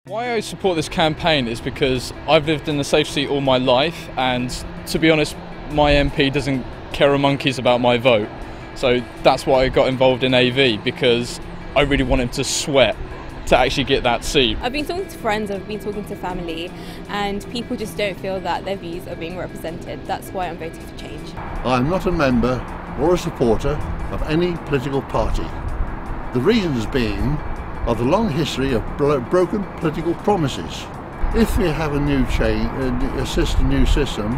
Why I support this campaign is because I've lived in the safe seat all my life, and to be honest, my MP doesn't care a monkeys about my vote. So that's why I got involved in AV, because I really want him to sweat to actually get that seat. I've been talking to friends, I've been talking to family, and people just don't feel that their views are being represented. That's why I'm voting for change. I'm not a member or a supporter of any political party. The reasons being of the long history of broken political promises. If we have a new new system,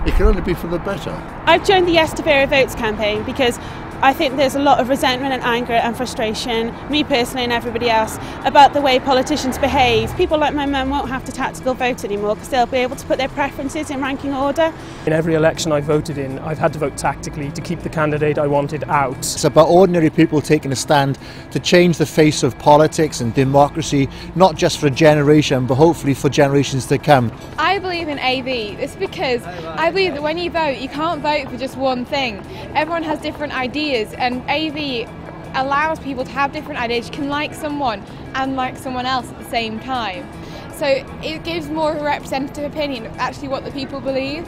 it can only be for the better. I've joined the Yes to Zero Votes campaign because I think there's a lot of resentment and anger and frustration, me personally and everybody else, about the way politicians behave. People like my mum won't have to tactical vote anymore because they'll be able to put their preferences in ranking order. In every election I've voted in, I've had to vote tactically to keep the candidate I wanted out. It's about ordinary people taking a stand to change the face of politics and democracy, not just for a generation, but hopefully for generations to come. I believe in AV. It's because I believe that when you vote, you can't vote for just one thing. Everyone has different ideas, and AV allows people to have different ideas. You can like someone and like someone else at the same time. So it gives more of a representative opinion of actually what the people believe.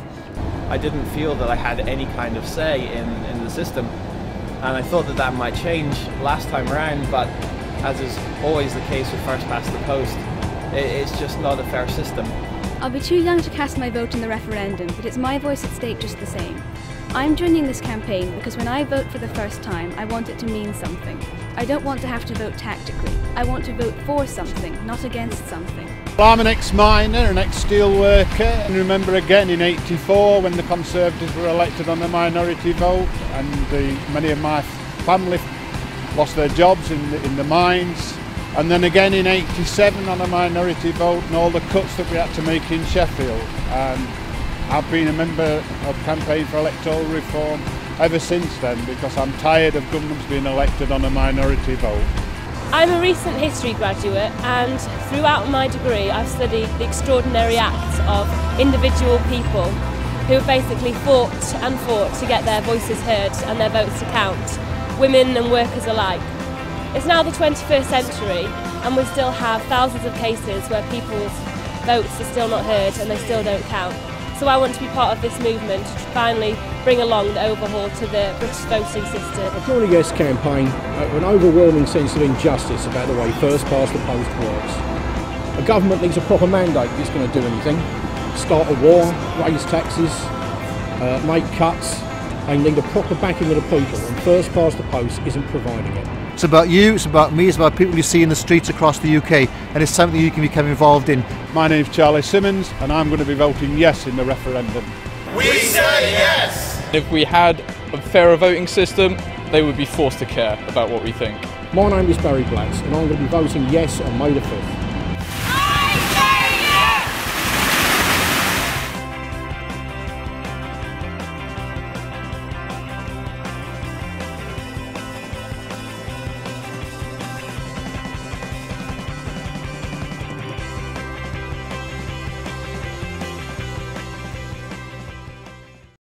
I didn't feel that I had any kind of say in the system, and I thought that that might change last time around, but as is always the case with first past the post, it's just not a fair system. I'll be too young to cast my vote in the referendum, but it's my voice at stake just the same. I'm joining this campaign because when I vote for the first time, I want it to mean something. I don't want to have to vote tactically. I want to vote for something, not against something. Well, I'm an ex-miner, an ex-steel worker, and remember again in '84 when the Conservatives were elected on a minority vote, and many of my family lost their jobs in the mines, and then again in '87 on a minority vote, and all the cuts that we had to make in Sheffield. And I've been a member of campaign for electoral reform ever since then, because I'm tired of governments being elected on a minority vote. I'm a recent history graduate, and throughout my degree I've studied the extraordinary acts of individual people who have basically fought and fought to get their voices heard and their votes to count, women and workers alike. It's now the 21st century, and we still have thousands of cases where people's votes are still not heard and they still don't count. So I want to be part of this movement to finally bring along the overhaul to the British voting system. I joined the Yes campaign over an overwhelming sense of injustice about the way first past the post works. A government needs a proper mandate if it's going to do anything. Start a war, raise taxes, make cuts. They need a proper backing of the people, and first past the post isn't providing it. It's about you, it's about me, it's about people you see in the streets across the UK, and it's something you can become involved in. My name's Charlie Simmons, and I'm going to be voting yes in the referendum. We say yes! If we had a fairer voting system, they would be forced to care about what we think. My name is Barry Blatz, and I'm going to be voting yes on May the 5th.